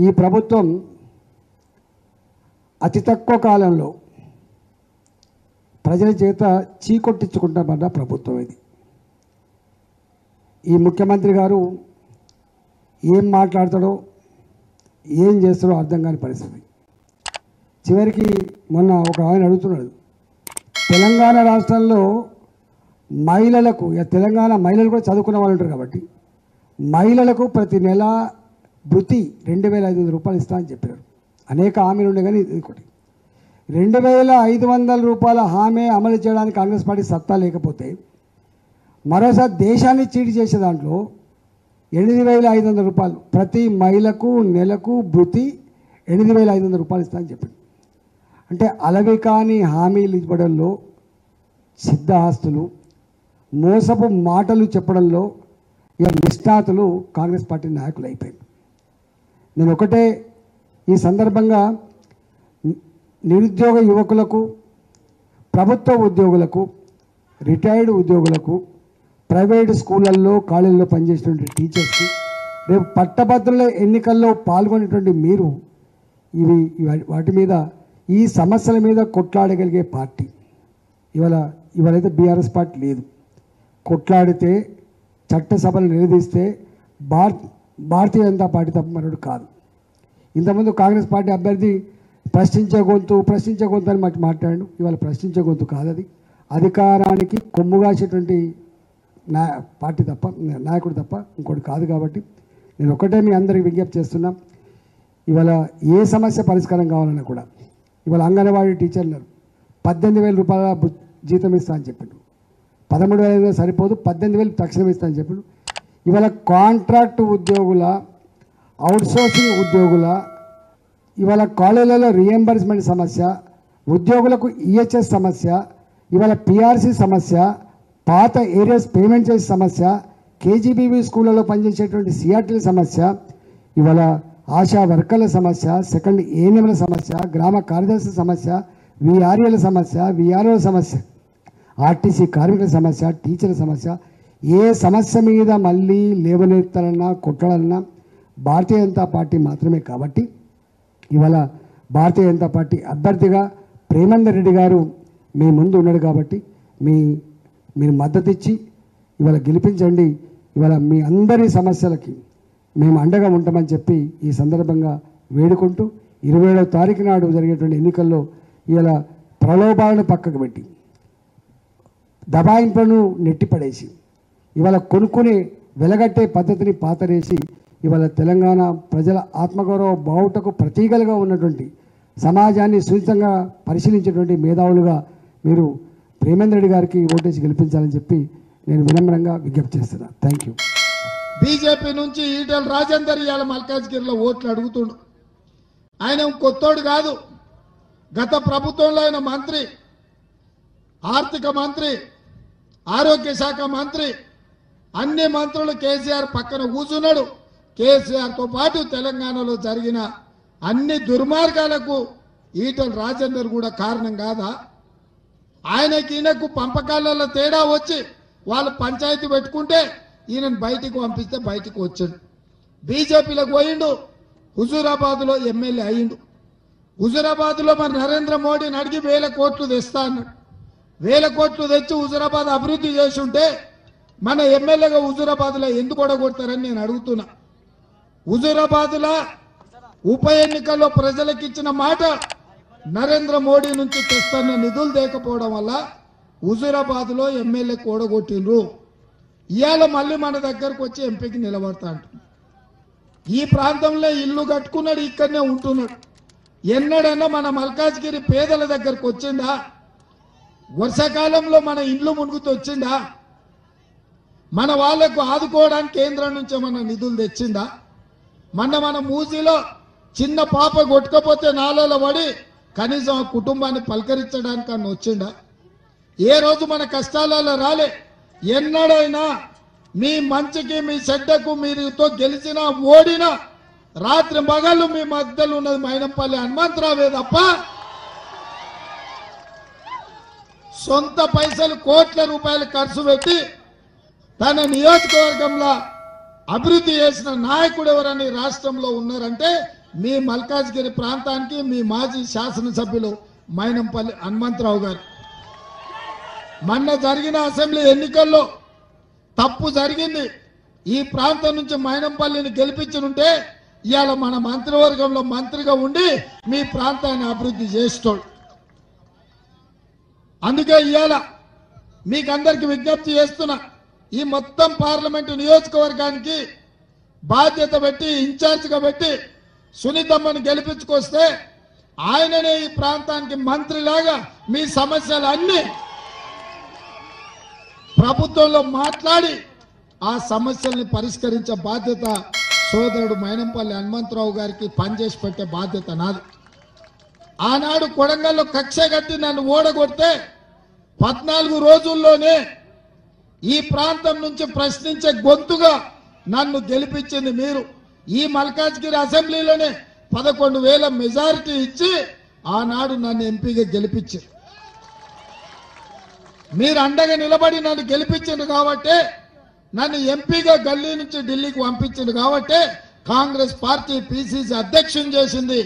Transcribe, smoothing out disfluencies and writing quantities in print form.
ఈ ప్రభుత్వం అతి తక్కువ కాలంలో ప్రజల చేత చీకొట్టించుకుంటామన్న ప్రభుత్వం ఇది. ఈ ముఖ్యమంత్రి గారు ఏం మాట్లాడతాడో ఏం చేస్తాడో అర్థం కాని పరిస్థితి. చివరికి మొన్న ఒక ఆయన అడుగుతున్నాడు, తెలంగాణ రాష్ట్రంలో మహిళలకు, తెలంగాణ మహిళలు కూడా చదువుకున్న వాళ్ళు ఉంటారు కాబట్టి మహిళలకు ప్రతి నెల భృతి 2,500 రూపాయలు ఇస్తా అని చెప్పారు. అనేక హామీలు ఉండే కానీ ఇది ఒకటి. 2,500 రూపాయల హామీ అమలు చేయడానికి కాంగ్రెస్ పార్టీ సత్తా లేకపోతే మరోసారి దేశాన్ని చీటి చేసే దాంట్లో 8,500 రూపాయలు ప్రతి మహిళకు నెలకు భృతి 8,500 రూపాయలు ఇస్తా అని చెప్పారు. అంటే అలవి కాని హామీలు ఇవ్వడంలో, సిద్ధహస్తులు, మోసపు మాటలు చెప్పడంలో ఇక నిష్ణాతులు కాంగ్రెస్ పార్టీ నాయకులు అయిపోయింది. నేను ఒకటే ఈ సందర్భంగా నిరుద్యోగ యువకులకు, ప్రభుత్వ ఉద్యోగులకు, రిటైర్డ్ ఉద్యోగులకు, ప్రైవేటు స్కూళ్ళల్లో కాలేజీల్లో పనిచేసేటువంటి టీచర్స్కి, రేపు పట్టభద్రుల ఎన్నికల్లో పాల్గొనేటువంటి మీరు వాటి మీద, ఈ సమస్యల మీద కొట్లాడగలిగే పార్టీ ఇవాళైతే బీఆర్ఎస్ పార్టీ లేదు. కొట్లాడితే, చట్టసభలు నిలదీస్తే భారతీయ జనతా పార్టీ తప్ప మరొకటి కాదు. ఇంతకుముందు కాంగ్రెస్ పార్టీ అభ్యర్థి ప్రశ్నించే గొంతు అని మాట్లాడాడు. ఇవాళ ప్రశ్నించే గొంతు కాదు అది. అధికారానికి కొమ్ముగాసేటువంటి పార్టీ తప్ప, నాయకుడు తప్ప ఇంకోటి కాదు. కాబట్టి నేను ఒకటే మీ అందరికీ విజ్ఞప్తి చేస్తున్నా, ఇవాళ ఏ సమస్య పరిష్కారం కావాలన్నా కూడా, ఇవాళ అంగన్వాడీ టీచర్లు 18,000 రూపాయల జీతం ఇస్తా అని చెప్పిండు. 13,500 సరిపోదు, 18,000 తక్షణం ఇస్తా అని చెప్పిండు. ఇవాళ కాంట్రాక్ట్ ఉద్యోగుల, అవుట్సోర్సింగ్ ఉద్యోగుల, ఇవాళ కాలేజీలలో రీఎంబర్స్మెంట్ సమస్య, ఉద్యోగులకు ఈహెచ్ఎస్ సమస్య, ఇవాళ పిఆర్సీ సమస్య, పాత ఏరియాస్ పేమెంట్ చేసే సమస్య, కేజీబీవీ స్కూళ్ళలో పనిచేసేటువంటి సిఆర్టీల సమస్య, ఇవాళ ఆశా వర్కర్ల సమస్య, సెకండ్ ఏఎన్ఎంల సమస్య, గ్రామ కార్యదర్శి సమస్య, విఆర్ఏల సమస్య, విఆర్ఓల సమస్య, ఆర్టీసీ కార్మికుల సమస్య, టీచర్ల సమస్య, ఏ సమస్య మీద మళ్ళీ లేవనెత్తాలన్నా కొట్టాలన్నా భారతీయ జనతా పార్టీ మాత్రమే. కాబట్టి ఇవాళ భారతీయ జనతా పార్టీ అభ్యర్థిగా ప్రేమేందర్ రెడ్డి గారు మీ ముందు ఉన్నాడు. కాబట్టి మీరు మద్దతు ఇచ్చి ఇవాళ గెలిపించండి. ఇవాళ మీ అందరి సమస్యలకి మేము అండగా ఉంటామని చెప్పి ఈ సందర్భంగా వేడుకుంటూ, 27వ తారీఖు నాడు జరిగేటువంటి ఎన్నికల్లో ఇవాళ ప్రలోభాలను పక్కకు పెట్టి, దబాయింపులను నెట్టిపడేసి, ఇవాళ కొనుక్కుని వెలగట్టే పద్ధతిని పాతరేసి, ఇవాళ తెలంగాణ ప్రజల ఆత్మగౌరవ బావుటకు ప్రతీకలుగా ఉన్నటువంటి, సమాజాన్ని సున్నితంగా పరిశీలించేటువంటి మేధావులుగా మీరు ప్రేమేందర్ రెడ్డి గారికి ఓటేసి గెలిపించాలని చెప్పి నేను వినమ్రంగా విజ్ఞప్తి చేస్తున్నాను. Thank you. బీజేపీ నుంచి ఈటెల రాజేందర్ ఇవాళ మల్కాజ్గిరిలో ఓట్లు అడుగుతుండు. ఆయన కొత్తోడు కాదు. గత ప్రభుత్వంలో ఆయన మంత్రి, ఆర్థిక మంత్రి, ఆరోగ్య శాఖ మంత్రి, అన్ని మంత్రులు కేసీఆర్ పక్కన కూర్చున్నాడు. కేసీఆర్తో పాటు తెలంగాణలో జరిగిన అన్ని దుర్మార్గాలకు ఈటెల రాజేందర్ కూడా కారణం కాదా? ఆయనకి ఈయనకు పంపకాలలో తేడా వచ్చి వాళ్ళు పంచాయతీ పెట్టుకుంటే ఈయనను బయటికి పంపిస్తే బయటికి వచ్చాడు. బీజేపీలోకి పోయిండు. హుజూరాబాద్లో ఎమ్మెల్యే అయ్యిండు. హుజూరాబాద్లో మరి నరేంద్ర మోడీని అడిగి 1,000 కోట్లు తెస్తా అన్నాడు. 1,000 కోట్లు తెచ్చి హుజూరాబాద్ అభివృద్ధి చేసి ఉంటే మన ఎమ్మెల్యేగా హుజూరాబాద్లో ఎందుకు ఓడగొడతారని నేను అడుగుతున్నా. హుజూరాబాద్లో ఉప ఎన్నికల్లో ప్రజలకు ఇచ్చిన మాట, నరేంద్ర మోడీ నుంచి తెస్తున్న నిధులు లేకపోవడం వల్ల హుజూరాబాద్లో ఎమ్మెల్యే ఓడగొట్టిండ్రు. ఇవాళ మళ్ళీ మన దగ్గరకు వచ్చి ఎంపీకి నిలబడతా అంటున్నాడు. ఈ ప్రాంతంలో ఇల్లు కట్టుకున్నాడు, ఇక్కడనే ఉంటున్నాడు. ఎన్నడన్నా మన మల్కాజ్గిరి పేదల దగ్గరకు వచ్చిందా? వర్షాకాలంలో మన ఇండ్లు మునుగుతూ వచ్చిందా? మన వాళ్లకు ఆదుకోవడానికి కేంద్రం నుంచి మన నిధులు తెచ్చిందా? మన మూసీలో చిన్న పాప కొట్టుకపోతే నాలలో పడి కనీసం ఆ కుటుంబాన్ని పలకరించడానికి అన్న వచ్చిందా? ఏ రోజు మన కష్టాలలో రాలే. ఎన్నడైనా మీ మంచికి, మీ చెడ్డకు మీరుతో గెలిచినా ఓడినా రాత్రి మగళ్ళు మీ మధ్యలో ఉన్నది మైనంపల్లి హనుమంతరావే తప్ప సొంత పైసలు కోట్ల రూపాయలు ఖర్చు పెట్టి తన నియోజకవర్గంలో అభివృద్ధి చేసిన నాయకుడు ఎవరని రాష్ట్రంలో ఉన్నారంటే మీ మల్కాజ్గిరి ప్రాంతానికి మీ మాజీ శాసనసభ్యులు మైనంపల్లి హనుమంతరావు గారు. మొన్న జరిగిన అసెంబ్లీ ఎన్నికల్లో తప్పు జరిగింది. ఈ ప్రాంతం నుంచి మైనంపల్లిని గెలిపించుంటే ఇవాళ మన మంత్రివర్గంలో మంత్రిగా ఉండి మీ ప్రాంతాన్ని అభివృద్ధి చేస్తాడు. అందుకే ఇవాళ మీకందరికి విజ్ఞప్తి చేస్తున్నా, ఈ మొత్తం పార్లమెంటు నియోజకవర్గానికి బాధ్యత పెట్టి ఇన్ఛార్జిగా పెట్టి సునీతమ్మను గెలిపించుకొస్తే ఆయననే ఈ ప్రాంతానికి మంత్రిలాగా మీ సమస్యలన్నీ ప్రభుత్వంలో మాట్లాడి ఆ సమస్యల్ని పరిష్కరించే బాధ్యత సోదరుడు మైనంపల్లి హనుమంతరావు గారికి పనిచేసి పెట్టే బాధ్యత నాది. ఆనాడు కొడంగల్లో కక్ష కట్టి నన్ను ఓడగొడితే 14 రోజుల్లోనే ఈ ప్రాంతం నుంచి ప్రశ్నించే గొంతుగా నన్ను గెలిపించింది మీరు. ఈ మల్కాజ్గిరి అసెంబ్లీలోనే 11,000 మెజారిటీ ఇచ్చి ఆనాడు నన్ను ఎంపీగా గెలిపించారు. మీరు అండగా నిలబడి నన్ను గెలిపించింది కాబట్టి, నన్ను ఎంపీగా గల్లీ నుంచి ఢిల్లీకి పంపించింది కాబట్టి కాంగ్రెస్ పార్టీ పిసిసి అధ్యక్షుని చేసింది.